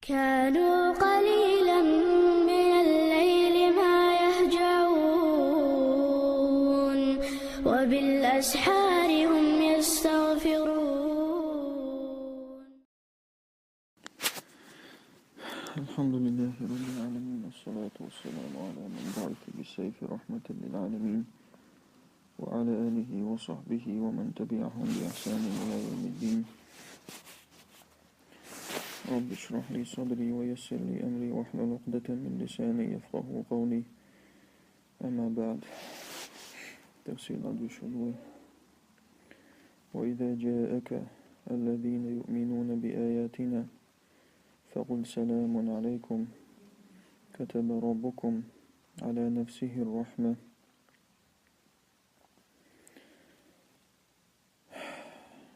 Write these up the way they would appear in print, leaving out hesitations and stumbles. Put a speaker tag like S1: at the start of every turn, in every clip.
S1: كانوا قليلا من الليل ما يهجعون وبالأسحار هم يستغفرون.
S2: الحمد لله رب العالمين، والصلاة والسلام على من بعث بالسيف رحمة للعالمين، وعلى آله وصحبه ومن تبعهم بإحسان إلى يوم الدين. رب اشرح لي صدري ويسر لي أمري واحلل عقدة من لساني يفقه قولي. أما بعد، تفسير الشروط. وإذا جاءك الذين يؤمنون بآياتنا فقل سلام عليكم كتب ربكم على نفسه الرحمة.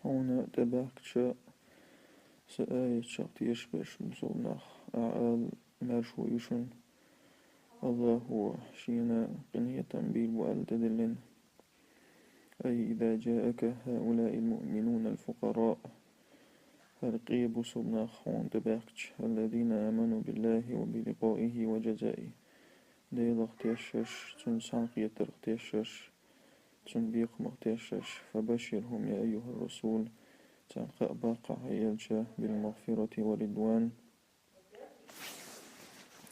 S2: هنا تبعكشا سآية شاقتيش باش مصولناخ أعال مرشويشن الله هو شينا قنية تنبيل وآل تدلن. أي إذا جاءك هؤلاء المؤمنون الفقراء فرقيب صولناخ هون تبعكش الذين آمنوا بالله وبلقائه وجزائه ديل اختيشش تن ساقية اختيشش تن بيق مختيشش فبشرهم يا أيها الرسول تنقى باقع يلجا بالمغفرة ورضوان.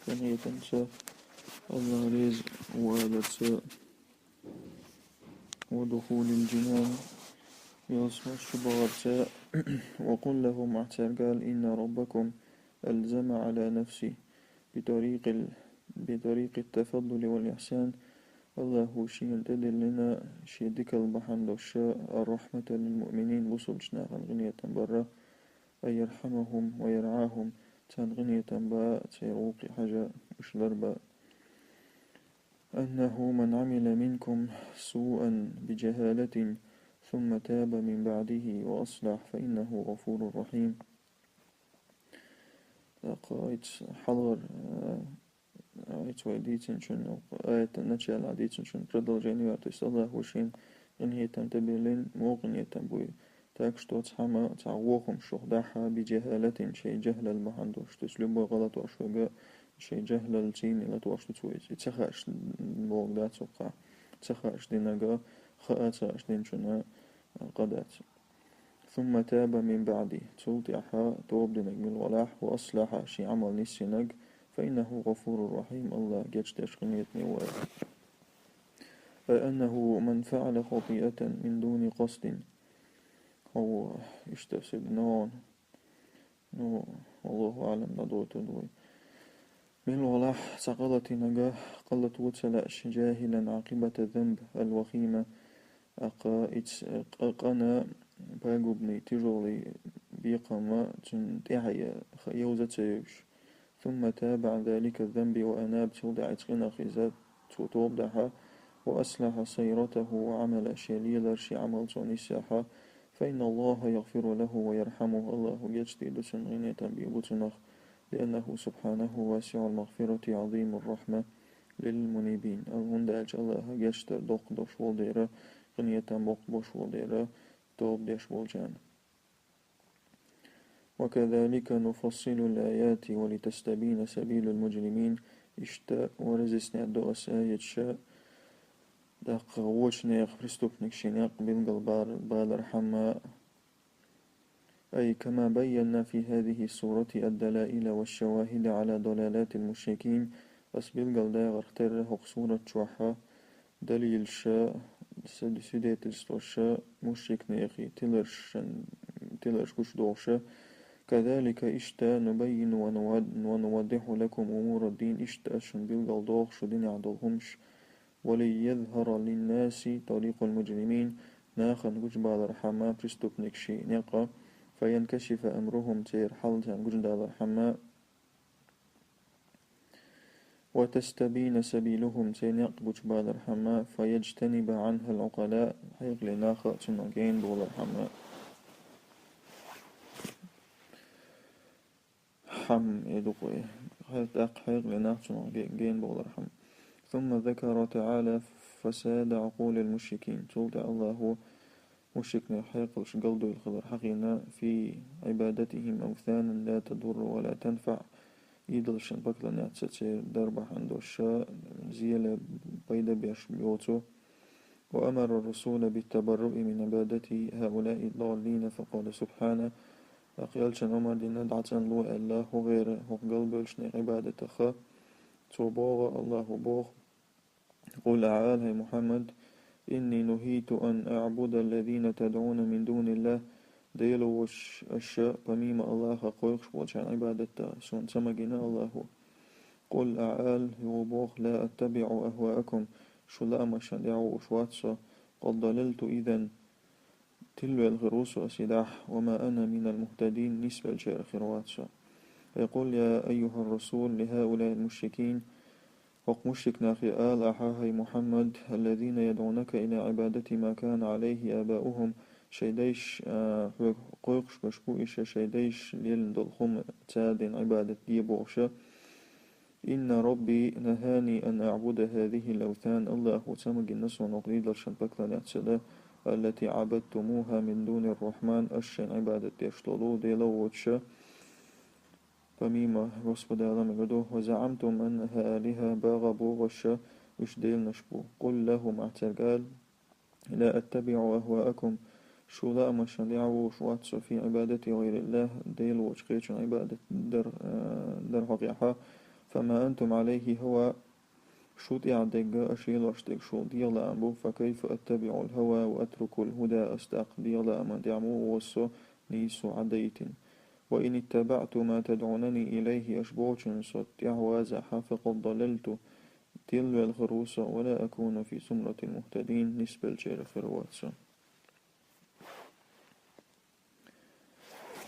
S2: فهي تنسى الله رزق وادت ودخول الجنان يصمى الشبغات. وقل لهم قال إن ربكم ألزم على نفسي بطريق التفضل والإحسان. الله شيء تدل لنا شيدك البحن الشاء الرحمة للمؤمنين بصبشنا غنية برا أي يرحمهم ويرعاهم غنية با تيروق حاجة اشلربا. أنه من عمل منكم سوءا بجهالة ثم تاب من بعده وأصلح فإنه غفور رحيم. قائد حضر آية ويديتن شن آية نتشال عديتن شن قدر جانيوات الله وشين غنية تنتبلين موغنية تنبوي تاكشتو تحما تعووهم شهداحا بجهالة شي جهل المحندوش تسلبو غلط وشوغا شي جهل الجين لا تواشتو تويز تخاش بوغ دات وقع تخاش ديناغا خااتاش دين شنا قدات. ثم تاب من بعدي تلطيحا توب دينك من الولاح وأصلح شي عمل نسينك فإنه غفور رحيم. الله جتش قنيتني فأنه من فعل خطيئة من دون قصد هو يشتفسد نون والله أعلم ندوت دوي من الولاح سقلت نجا قلت وتسلأش جاهلا عاقبة الذنب الوخيمة أقنا باقبني تجولي بيقما تنتعي يوزتيوش ثم تاب عن ذلك الذنب وأناب تودع تغنى خزات توضحها وأصلح سيرته وعمل شليل شي عمل تونساحا فإن الله يغفر له ويرحمه. الله يجتيد سنغنية بيبتنخ لأنه سبحانه واسع المغفرة عظيم الرحمة للمنيبين. الهنداج الله يجتر دوق دوش والديرة غنية بوق بوش والديرة توب ديش والجان. وكذلك نفصل الآيات ولتستبين سبيل المجرمين اشتاء ورزسنا الدوس آية شاء دق وشنيق برستوبنك شنيق بالقلبار بالرحمة. أي كما بينا في هذه السورة الدلائل والشواهد على ضلالات المشركين أسبيل قلدا غرتر سورة شوحة دليل شاء سديت الشاء مشرك نيخي تلرش كش دوشة. كذلك اشتا نبين ونوضح لكم أمور الدين اشتا شن بالقلدوغ شدين عدلهمش وليظهر للناس طريق المجرمين ناخن جبال الرحمة برستوبنك شي نقا فينكشف أمرهم تير حلتان جبال الرحمة وتستبين سبيلهم تينق جبال الرحمة فيجتنب عنها العقلاء حيق لناخا تنقين بول الرحمة حم يدقوي حيق لناخا تنقين بول الرحمة. ثم ذكر تعالى فساد عقول المشركين تولد الله مشركنا حيقلش قلدو الخضر حقنا في عبادتهم أوثانا لا تضر ولا تنفع يدلشن بكلا نعتسي دربح عنده الشاء زيلة بيدا بيش بيوتو. وأمر الرسول بالتبرؤ من عبادة هؤلاء الضالين فقال سبحانه أقيالشن عمر دي ندعتن لو الله غير هو قلبلشن عبادة خا توبوغ الله بوغ. قل أعال هي محمد إني نهيت أن أعبد الذين تدعون من دون الله ديلو وش الشاء بميم الله قويقش وشان عبادة سون سمجنا الله. قل أعال يوبوغ لا أتبع أهواءكم شو لا مشان دعو وشواتسا قد ضللت إذن تلو الغروس أسداح وما أنا من المهتدين نسبة الشير خرواتسا. يقول يا أيها الرسول لهؤلاء المشركين وق مشرك ناخي آل أحاهي محمد الذين يدعونك إلى عبادة ما كان عليه آباؤهم شيديش قويقش بشبوئش شيديش ليل دلخم تادين عبادة ديبوغشا. إن ربي نهاني أن أعبد هذه الأوثان الله وسمج الناس ونقريد الشنبكلا نعتسلا التي عبدتموها من دون الرحمن أشن عبادة يشتلو ديلووتشا فميمة رسب دالم قدو وزعمتم أنها آلهة باغ بوغشا وش ديل نشبو. قل لهم اعتقال لا أتبع أهواءكم شو لا مشان دعوو شواتسو في عبادة غير الله ديل وشقيتشن عبادة در حقيقة فما أنتم عليه هو شو ديعدق أشيل واشتق شو ديلا أمبو فكيف أتبع الهوى وأترك الهدى أستاق ديلا أما دعمو وصو نيسو عديتين. وإن اتبعت ما تدعونني إليه أشبوشن صوت يعوازح فقد ضللت تلو الخروس ولا أكون في سمرة المهتدين نسبة الشير خرواتسا.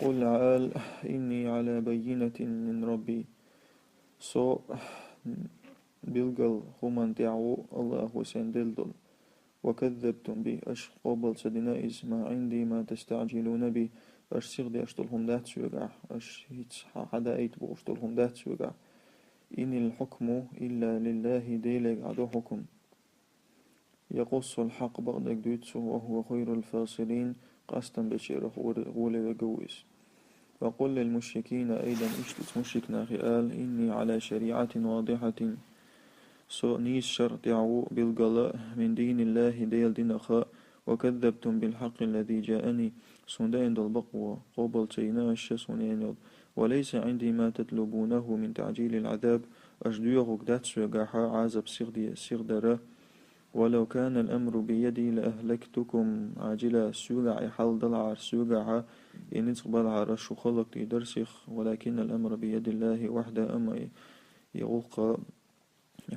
S2: قل عال إني على بينة من ربي سو بلغل همان دعو الله سندلدل وكذبتم به أش قبل سدنا إز ما عندي ما تستعجلون به أش سيغدي أشتلهم دات سوغا أش هيتس حدا أيت بو أشتلهم دات سوغا. إن الحكم إلا لله ديلك عدو حكم يقص الحق بغدك دوتسو وهو خير الفاصلين قاستا بشيره غولي وقويس. وقل للمشركين أيضا اشتت مشرك ناخي آل إني على شريعة واضحة سو نيس شرط يعو بالقلاء من دين الله ديل دينخاء وكذبتم بالحق الذي جاءني سندين البقوة قبل تيناش سنين وليس عندي ما تطلبونه من تعجيل العذاب أجدوه قدات سوغاحا عازب سيغدرا ولو كان الأمر بيدي لأهلكتكم عاجلا سوغع حل ضلع سوغع إن تقبل عرش خلق تدرسخ ولكن الأمر بيد الله وحده أما يغلق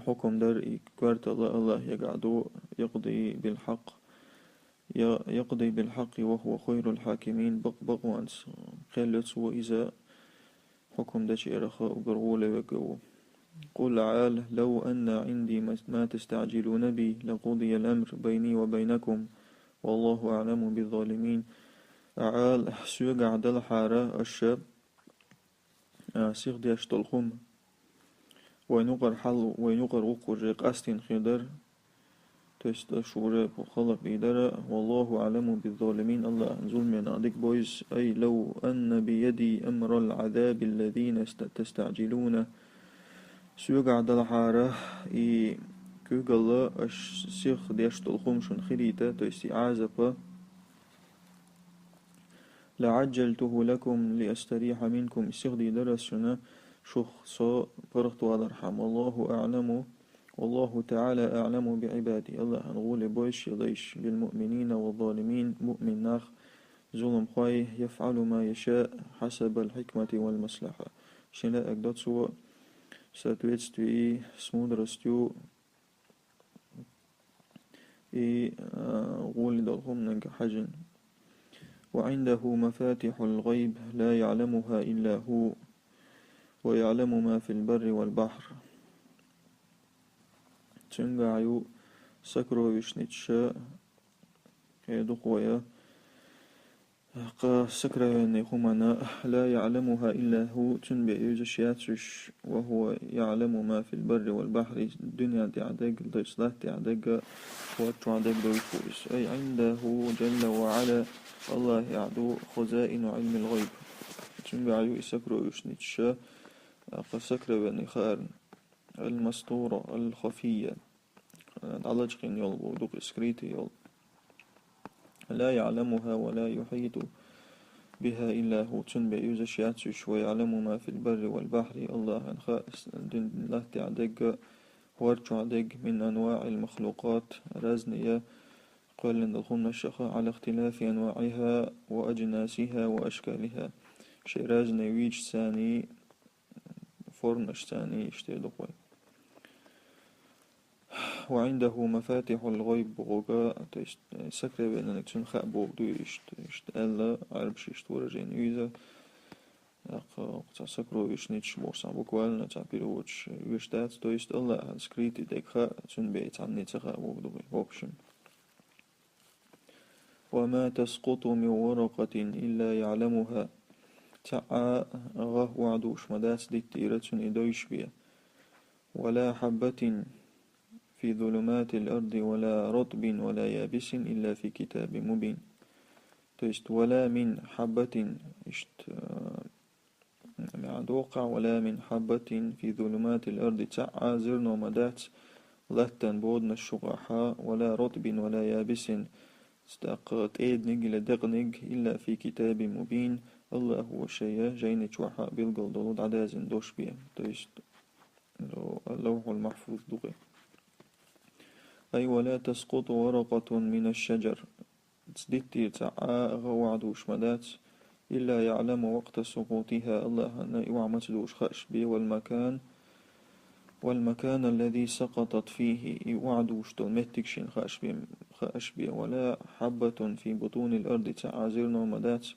S2: حكم در كوارت الله يقعدو يقضي بالحق وهو خير الحاكمين بق وانس خلت وإذا حكم دشي رخاء وقرغولة وقو. قل عال لو أن عندي ما تستعجلون بي لقضي الأمر بيني وبينكم والله أعلم بالظالمين. عال سوغ عدل حارة الشاب سيغدي أشتلخم وينقر حل وينقر وقر قاستين خدر تست شورة بخلق بيدرة والله أعلم بالظالمين الله ظلمنا عندك بويز أي لو أن بيدي أمر العذاب الذين تستعجلون سوق عدل حارة كوغلا أش سيخ ديشتلخم شن خريطة تستي عازبة لعجلته لكم لأستريح منكم استغدي درسنا شخصا فرغت والرحم والله أعلم والله تعالى أعلم بعبادي الله نقول بوش يضيش بالمؤمنين والظالمين مؤمن ناخ ظلم خواي يفعل ما يشاء حسب الحكمة والمصلحة شنلا أقدت سوى ستويتستوي سمودرستيو غول دلهم ننك حجن وعنده مفاتح الغيب لا يعلمها إلا هو ويعلم ما في البر والبحر تنقعيو سكرو وشنتشا كيدقويا سكرة خمنا لا يعلمها إلا هو تنبئ يوزشياتش وهو يعلم ما في البر والبحر الدنيا تعدق الإصلاح تعدق وتعدق دويفوس أي عنده جل وعلا الله يعدو خزائن علم الغيب تنبئ يو سكرة يشنتش سكرة خار المستورة الخفية على يول ودوق سكريتي يول لا يعلمها ولا يحيط بها إلا هو تنبئ يوزشياتش ويعلم ما في البر والبحر الله خائس الله تعدق وارجعدق من أنواع المخلوقات رازنية قال لندخلنا الشخاء على اختلاف أنواعها وأجناسها وأشكالها شيء رازني ويج ثاني فرنش ثاني اشتيدقوي وعنده مفاتح الغيب بغوغا سكرة بأنك تنخاء بوغدو ألا عربش يشتورة جين يوزا سكرو يشنيتش بورسان بوكوالنا تعبيروش يشتات تو يست الله سكريتي ديكخاء تنبيت عني تخاء بوغدو بوكشن وما تسقط من ورقة إلا يعلمها تعا غه وعدوش مداس دي تيرة إدويش بيا ولا حبة في ظلمات الأرض ولا رطب ولا يابس إلا في كتاب مبين تيست ولا من حبة معدوقع ولا من حبة في ظلمات الأرض تعا زرن ومدات لتن بودن الشقحاء ولا رطب ولا يابس استقط إيدنج لدغنج إلا في كتاب مبين الله هو شيء جين توحى بالقل دولود عدازن دوش بيه تيست اللوح المحفوظ دغي أي ولا تسقط ورقة من الشجر تسدتي تعا غوعدوش مدات إلا يعلم وقت سقوطها الله وعمتلوش خاش بي والمكان الذي سقطت فيه وعدوش تلمتكشين خاش بي ولا حبة في بطون الأرض تعازرنا مدات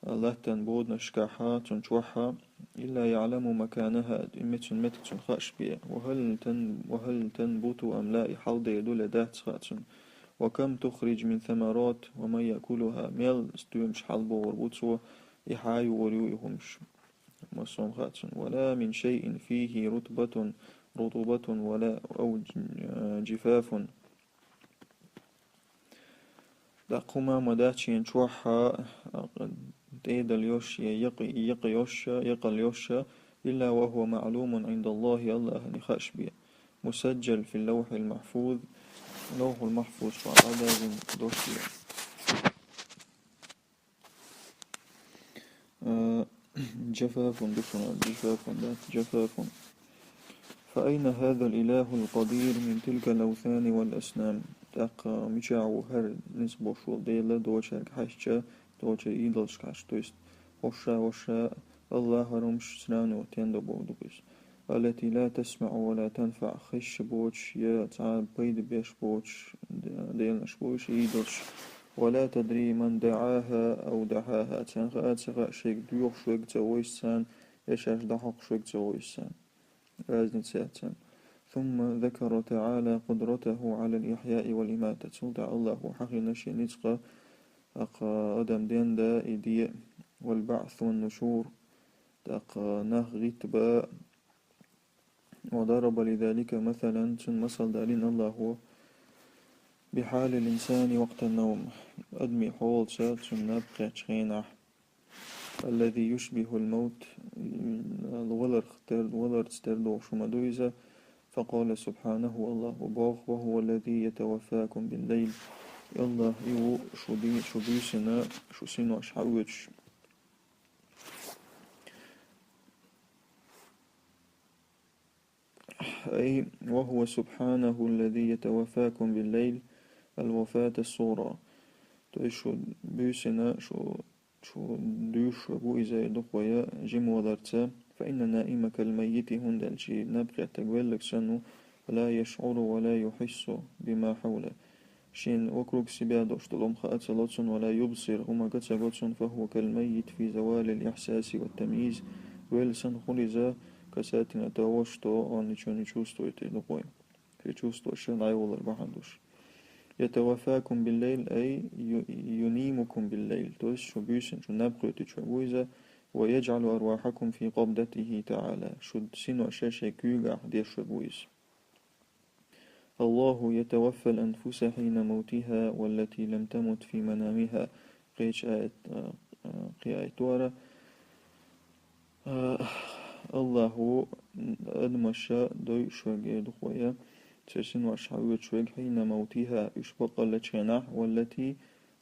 S2: الله تنبود نشكاحا تنشوحا إلا يعلم مكانها متكشين خاش بي وهل تنبت أم لا حوض يدل دات خاتن وكم تخرج من ثمرات وما يأكلها ميل استومش حلبو وربوتسو إحايو وريوهمش مصوم خاتن ولا من شيء فيه رطوبة ولا أو جفاف دقما مداتشين شوحا تيد اليوش يقى اليوش إلا وهو معلوم عند الله نخاش بيه مسجل في اللوح المحفوظ لوح المحفوظ وعلى دوشي جفاف جفاف فأين هذا الإله القدير من تلك الأوثان والأصنام تاق مشاعو هر نسبو شو ديلا دوشاك حشا دوشا إيدلش كاش تويست وشا الله رمش سنانو تندو بودوكس التي لا تسمع ولا تنفع خش بوش يا تعب بيد بيش بوش ديلنش بوش إيدلش ولا تدري من دعاها أو دعاها تنغات سغا شيك ديوخ شوك تويسان يشاش دحق شوك تويسان رازن سياتان ثم ذكر تعالى قدرته على الإحياء والإماتة سلطع الله حقي نشي نتقى أدم دين دا إدية والبعث والنشور تقى نغيت با وضرب لذلك مثلا مثل دالين الله هو بحال الإنسان وقت النوم أدمي حول سات نبقى تشغينه الذي يشبه الموت الولر تستردو شمدويزة فقال سبحانه الله باغ وهو الذي يتوفاكم بالليل الله إيو شبيسنا شسينو أشحوج أي وهو سبحانه الذي يتوفاكم بالليل الوفاة الصورة تشو بيسنا شو دوش أبو إذا دقويا جيم وضرتا فإن نائمك الميت هندلشي نبقى تقويلك سنو لا يشعر ولا يحس بما حوله شين وكروك سبادوش تلوم خأتلوتسن ولا يبصر هما قتسقوتسن فهو كالميت في زوال الإحساس والتمييز ويلسن خلزا كساتنا تاوشتو أو نيشو نيشوستو يتلقوي كيشوستو شن عيول البحندوش يتوفاكم بالليل أي ينيمكم بالليل تويس شو بيسن شو نبقيت شو ويجعل أرواحكم في قبضته تعالى شد سينو أشاشة كيوغا دير شبويز الله يتوفى الأنفس حين موتها والتي لم تمت في منامها قيش آية قياية الله أدمشا دوي شوغي دخويا تسين وشعوية شوغ حين موتها إشبق لتشنح والتي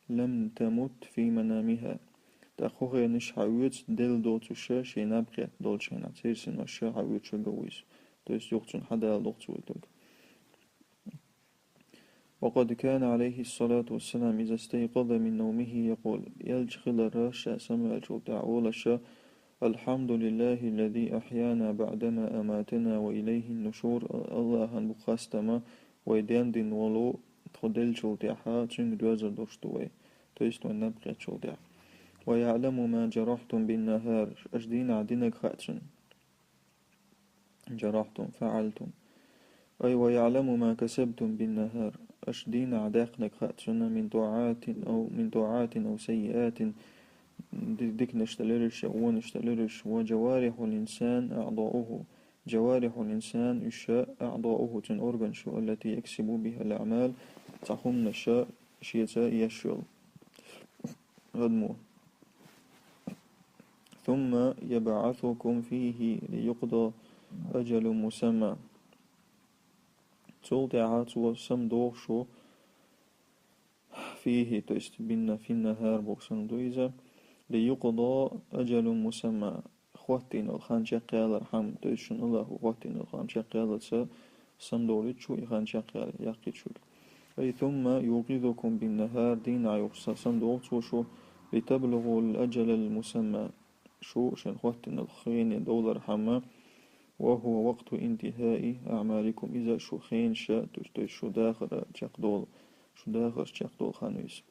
S2: لم تمت في منامها تأخوغي نشعوية دل دوتوشا شينابقيا دولشينا تسين وشعوية شوغويس تويس يوغتون حدا لغتويتوك وقد كان عليه الصلاة والسلام إذا استيقظ من نومه يقول يلجخل الراشا سمع الجودع ولشا الحمد لله الذي أحيانا بعدما أماتنا وإليه النشور الله بخاستما ويدين دين ولو تخدل جودعها تنك دوزر دوشتوي تويست ونبقى جودع ويعلم ما جرحتم بالنهار أجدين عدنك خاتشن جرحتم فعلتم أي ويعلم ما كسبتم بالنهار أشدين عداقنك خاتشن من طاعات أو سيئات ديك نشتلرش ونشتلرش وجوارح الإنسان أعضاؤه جوارح الإنسان إشاء أعضاؤه تن أورغن شو التي يكسب بها الأعمال تخم نشاء شيتا يشل غدمو ثم يبعثكم فيه ليقضى أجل مسمى تولدعات وسمدوغ شو فيه تستبين في النهار بوكسن دويزا ليقضى أجل مسمى خواتين الخان شقيال الحم تيشن الله خواتين الخان شقيال سمدولت شو إخان شقيال يقيت شو أي ثم يوقظكم بالنهار دين عيوكسا سمدولت شو لتبلغوا الأجل المسمى شو شن خواتين الخين دولار حما وهو وقت انتهاء أعمالكم إذا شو خين شا شو داخل شاق خانويس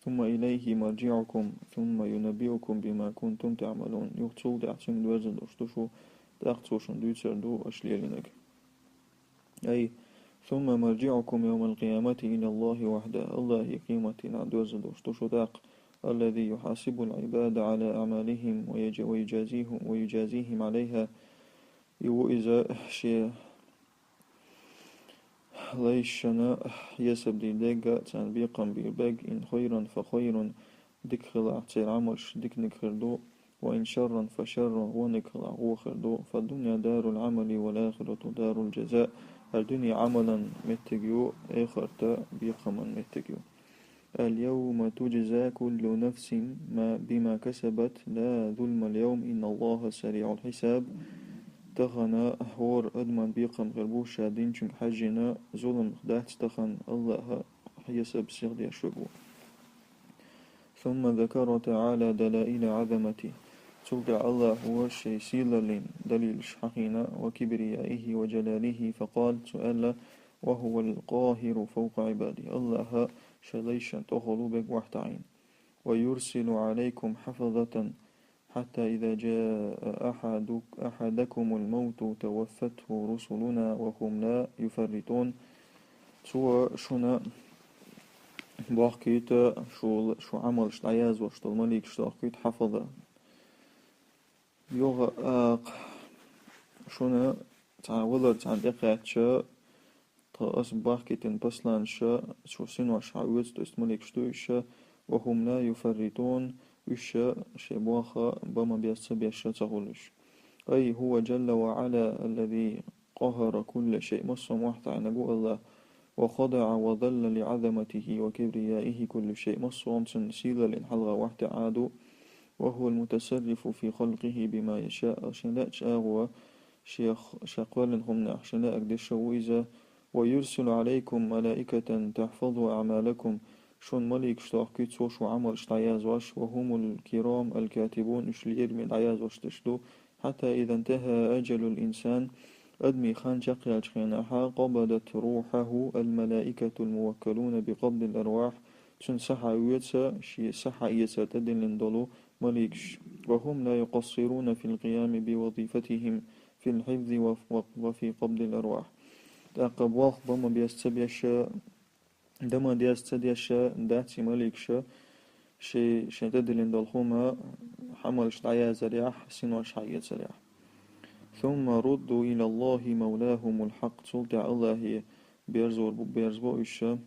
S2: ثم إليه مرجعكم ثم ينبئكم بما كنتم تعملون يقتل دعتم دوزن دوشتوشو دعتوشن دوتر دو أشليلنك أي ثم مرجعكم يوم القيامة إلى الله وحده الله قيمة دوزن دوشتوشو داق الذي يحاسب العباد على أعمالهم ويجازيهم عليها إذا شيء ليشنا يسب دي دقة تنبيقا بالباق إن خيرا فخير ديك خلع تير عمرش ديك نكردو وإن شرا فشر ونكلع وخردو فالدنيا دار العمل والآخرة دار الجزاء الدنيا عملا متجيو آخرتا بيقما متجيو اليوم تجزى كل نفس بما كسبت لا ظلم اليوم إن الله سريع الحساب تخنا هور أدمان بيقم غربوشا دين چونك حجنا ظلم خدات تخن الله حيسب سيغدي أشربو ثم ذكر تعالى دلائل عظمته تلقى الله هو الشيء سيلالين دليل شحقنا وكبريائه وجلاله فقال سؤال وهو القاهر فوق عباده الله شليشا تخلو بك وحتعين ويرسل عليكم حفظة حتى إذا جاء أحدكم الموت توفته رسلنا وهم لا يفرطون سوى شنا بحكيت شو عمل شتعياز وشت الملك شتاقيت حفظة يوغ شنا تعولت عن إقعات شا تأس بحكيت بسلان شو سنوى شعوز تست ملك شتوشا وهم لا يفرطون وشا شبواخا بما بيصبي الشتغلش أي هو جل وعلا الذي قهر كل شيء مصم واحد عن الله وخضع وظل لعظمته وكبريائه كل شيء مصوم سنسيل للحلغة واحد عادو وهو المتصرف في خلقه بما يشاء شناء شاغوا شاقوال هم شناء أقدش وإذا ويرسل عليكم ملائكة تحفظ أعمالكم شون ملك شتاقيت وشو عمل شتعياز واش وهم الكرام الكاتبون اشلير من عياز واش تشتو حتى إذا انتهى أجل الإنسان أدمي خان شقيا جخيناها قبضت روحه الملائكة الموكلون بقبض الأرواح شن صحا يوتسا شي صحا يتسا تدن لندلو مليكش وهم لا يقصرون في القيام بوظيفتهم في الحفظ وفي قبض الأرواح تأقب واخ بما بيستبيش دما دياس تديشا داتي مليكشا شي تدلين دالخوما حمل شتعيا زريح سنوش حيا زريح ثم ردوا إلى الله مولاهم الحق تلتع الله بيرزبو إشا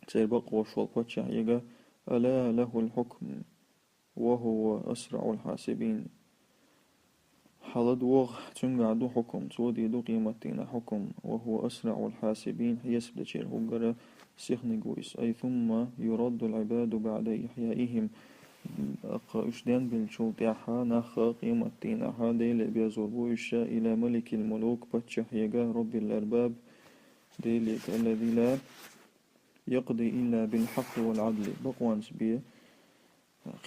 S2: تيربق وشوال باتشا يغا ألا له الحكم وهو أسرع الحاسبين حلد وغ تنقعدو حكم تودي دو قيمتين حكم وهو أسرع الحاسبين يسبب تشير هقرا سيخني قويس أي ثم يرد العباد بعد إحيائهم أشدان بالشلطيحة نخ قيمتين ديل بيزوربو إشا إلى ملك الملوك باتشح يغا رب الأرباب ديلك الذي لا يقضي إلا بالحق والعدل بقوانس بيه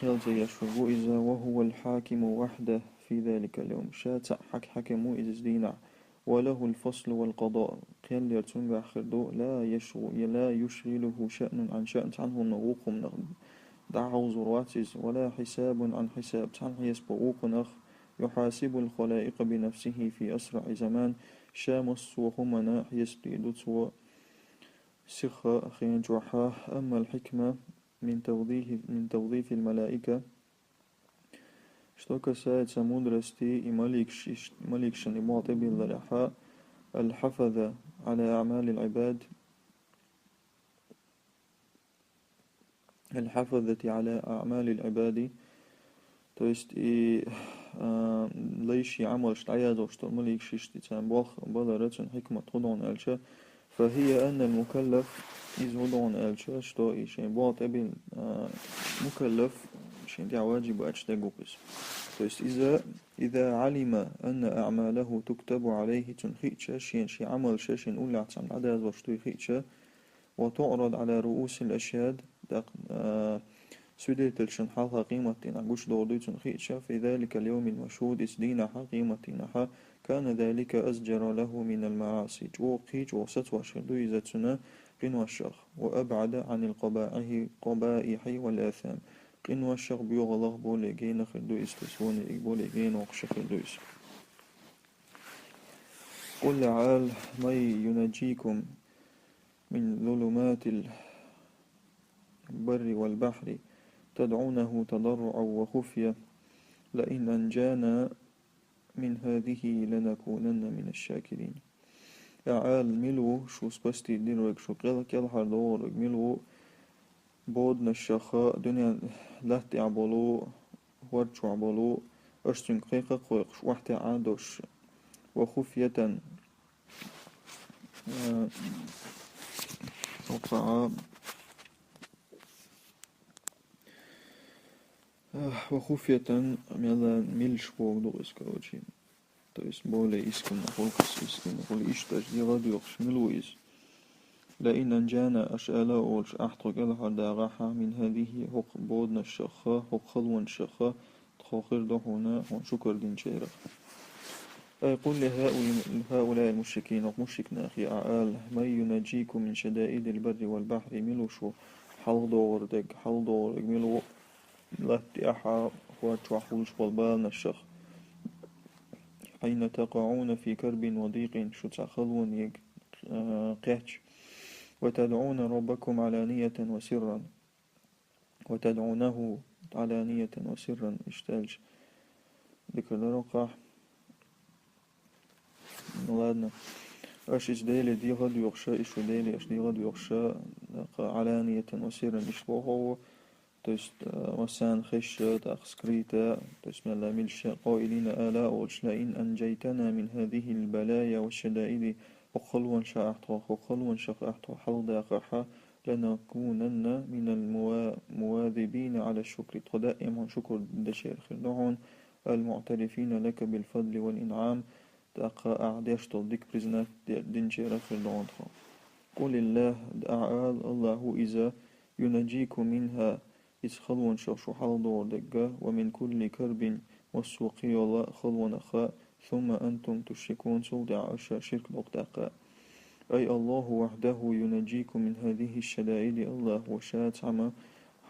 S2: قيلت يشربو إذا وهو الحاكم وحده في ذلك اليوم شاتع حكمو إذ دينا وله الفصل والقضاء قيل يرتنغ خردو لا يشغله شأن عن شأن عنه نغوق دعو زرواتز ولا حساب عن حساب عنه يسبقوق نخ يحاسب الخلائق بنفسه في أسرع زمان شامس وهمنا يسبيدوت سخ خين جوحاه أما الحكمة من توظيف الملائكة شتوك سايد سمود رستي مليك شنباط بالرحاء الحفظ على أعمال العباد الحفظة على أعمال العباد تويست ليش عمل شتعياد وشتو مليك شتي تنبوخ بلرتن حكمة خدون ألشا فهي أن المكلف يزودون ألشا شتو إيشين بوط أبين مكلف شين دي واجب أجتاقوكس تويست إذا علم أن أعماله تكتب عليه تنخيتشا شي عمل شاشين أولى عتسان عدد وشتو يخيتشا وتعرض على رؤوس الأشهاد سوديت الشن حالها قيمتنا قوش دورديتن خيتشا في ذلك اليوم المشهود اسدينها قيمتنا كان ذلك أزجر له من المعاصي جو قيج وستوى شردوي ذاتنا قنوى الشخ وأبعد عن القبائح والآثام قنوى الشخ بيغلق بوليجين خردويس تسوني بوليجين وقش خردويس قل عال مي ينجيكم من ظلمات البر والبحر تدعونه تضرعا وخفية لئن أنجانا من هذه لنكونن من الشاكرين عال ملو شو سبستي دينوك شو كل هردورك ملو بودنا الشخاء دنيا لهت عبالو ورشو عبالو أشتن قيقة قويق وحتى عادوش وخفية وقع وخفية ميلا ميلش فوق دو اسكروشين تو اس بولي اسكن نقولكس اسكن نقول اشتاج دي غادي يقش ملويز لئن أنجانا أشألا أولش أحترق ألها داغاحا من هذه هق بودنا الشخا هق خلوان الشخا تخاخر دهونا ونشكر دين شيرا أي قل لهؤلاء المشركين ومشركنا أخي أعال ما ينجيكم من شدائد البر والبحر ملوشو حل دورك ملو لاتي أحا واتشو حولش والبالنا الشخ حين تقعون في كرب وضيق شو تخلون قيتش وتدعون ربكم علانية وسرا وتدعونه علانية وسرا اشتالج ذكر لرقع نلادنا اش ديلي دي غد يخشى اش ديلي اش دي غد يخشى علانية وسرا اشبوهو تست وسان خشة تأخسكريتا تسمى الله ملش قائلين آلاء وشلائن أنجيتنا من هذه البلايا والشدائد وخلوا شق حلد قرحا لنكونن من المواذبين على الشكر دائما شكر دشير خلدعون المعترفين لك بالفضل والإنعام تقى أعديش تضيك برزنات دنشير خلدعون قل الله إذا ينجيكم منها خلون شخص حال دور دقة ومن كل كرب والسوقي الله خلون أخاء ثم أنتم تشركون صلدع أشياء شرك دقاء أي الله وحده ينجيكم من هذه الشدائد الله وشات عما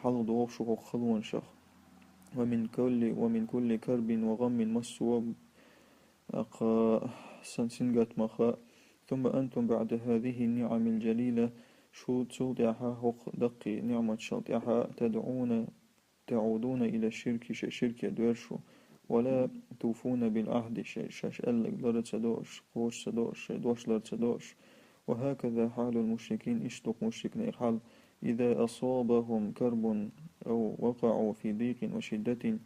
S2: حال دور شخص خلون شخص ومن كل كرب وغم مسوب أقا سنسنقات مخاء ثم أنتم بعد هذه النعم الجليلة شو تسودعها هق دقي نعمة شلطعها تعودون إلى الشرك شرك يدورشو ولا توفون بالعهد شاش ألق لر تدوش قوش تدوش دوش لر تدوش وهكذا حال المشركين اشتق مشرك نيرحال إذا أصابهم كرب أو وقعوا في ضيق وشدة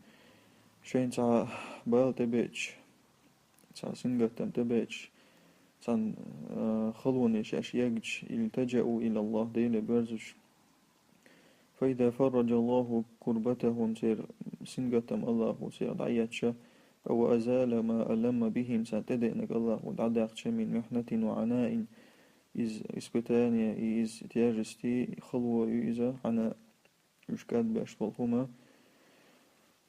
S2: شين تا بال تبيتش تا سنجة تبيتش تان خلوني شاش يجج التجأوا إلى الله ديل برزش فإذا فرج الله كربتهم سير سنجتم الله سير دعيتش أو أزال ما ألم بهم ساتدئنك الله ودعدعتش من محنة وعناء إز إسبتانيا إز تياجستي خلوة إذا عنا مشكات بأشبالهما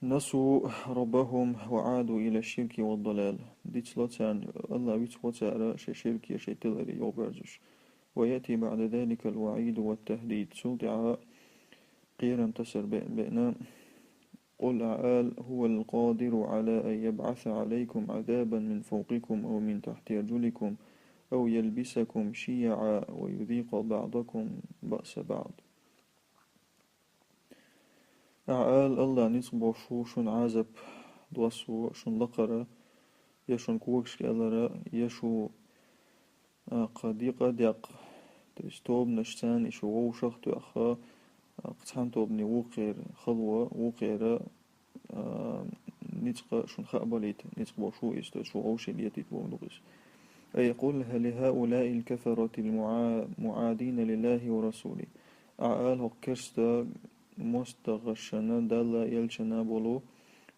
S2: نسوا ربهم وعادوا إلى الشرك والضلال ديت لاتان الله بيتوتار شرك يشتلري يوبرزش ويأتي بعد ذلك الوعيد والتهديد سلطع قيرا تسر بأن قل أعال هو القادر على أن يبعث عليكم عذابا من فوقكم أو من تحت رجلكم أو يلبسكم شيعا ويذيق بعضكم بأس بعض أعال الله نصبو شون عازب دوسو شون لقرة يشون كوكش كالرة يشو قديق تستوب نشتان إشو ووشخت أخا قتحنتوب نوقير خلوة وقيرة نتق شون خأبليت نتق بوشو إستو شو أوشي ليتيت بونغس أي يقول لهؤلاء الكفرة المعادين لله ورسوله أعال هكرستا مستغشنا دالا يلشنا بولو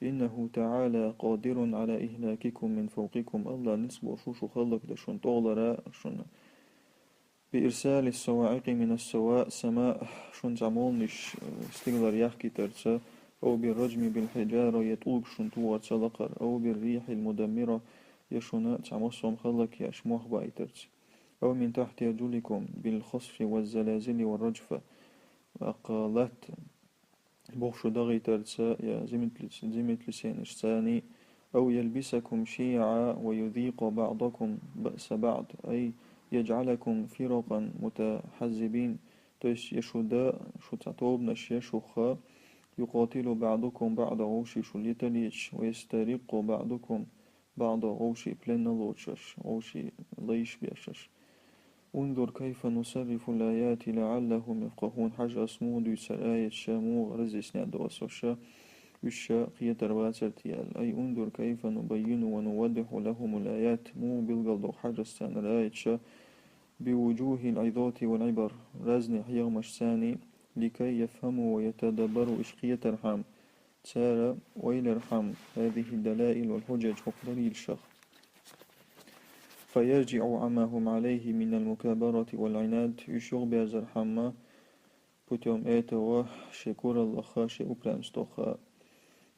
S2: إنه تعالى قادر على إهلاككم من فوقكم الله نسبو شو خلق دشون طولرا شون بإرسال الصواعق من السواء سماء شون تعمولنش استغلر يحكي ترسا أو بالرجم بالحجارة يطوق شون توار تلقر أو بالريح المدمرة يشون تعمصهم خلق يشموح بايترس أو من تحت رجلكم بالخصف والزلازل والرجفة وقالت بوخشو دغي ترسا يا زمت لسان اشتاني أو يلبسكم شيعا ويذيق بعضكم بأس بعض أي يجعلكم فرقا متحزبين تيش يشودا شو تعطوب نشي شوخا يقاتل بعضكم بعض غوشي شو ليتليش ويسترق بعضكم بعض غوشي بلن لوتشش غوشي ليش بيشش انظر كيف نصرف الآيات لعلهم يفقهون حاجة اسمود يسر آية شامو رزيس نعدو وصوشا وشا قيتر واتر تيال أي انظر كيف نبين ونوضح لهم الآيات مو بالقلدو حاجة استان الآية شا بوجوه العظات والعبر رازني حيغمش ثاني لكي يفهموا ويتدبروا إشقية الرحم تسارى ويلرحم هذه الدلائل والحجج وقدري الشخ فيرجع عما هم عليه من المكابرة والعناد يشغ بأزرحمة بتيوم آتوا شكور الله خاشي أكرام استوخاء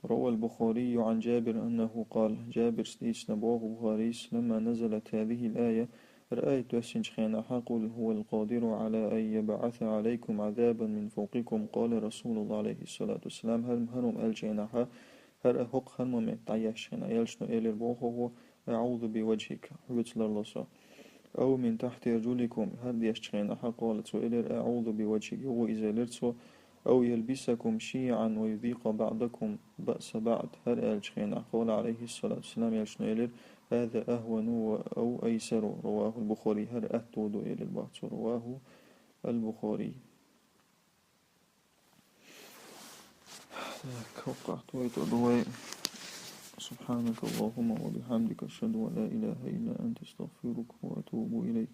S2: روى البخاري عن جابر أنه قال جابر سليس نبوغ بخاريس لما نزلت هذه الآية رأيت السنشخين قل هو القادر على أن يبعث عليكم عذابا من فوقكم قال رسول الله عليه الصلاة والسلام هرم ألجينها هر أهق هرم متعيشين يلشنو إلي البوخو أعوذ بوجهك حبت لرلصا أو من تحت رجلكم هر يشتخينها قالت إلي أعوذ بوجهك هو إذا لرتو أو يلبسكم شيعا ويذيق بعضكم بأس بعض هر ألجينها قال عليه الصلاة والسلام يلشنو إلي هذا أهون أو أيسر رواه البخاري هر أهتود إلى البعض رواه البخاري وقعت ويتدوي سبحانك اللهم وبحمدك أشهد أن لا إله إلا أنت استغفرك وأتوب إليك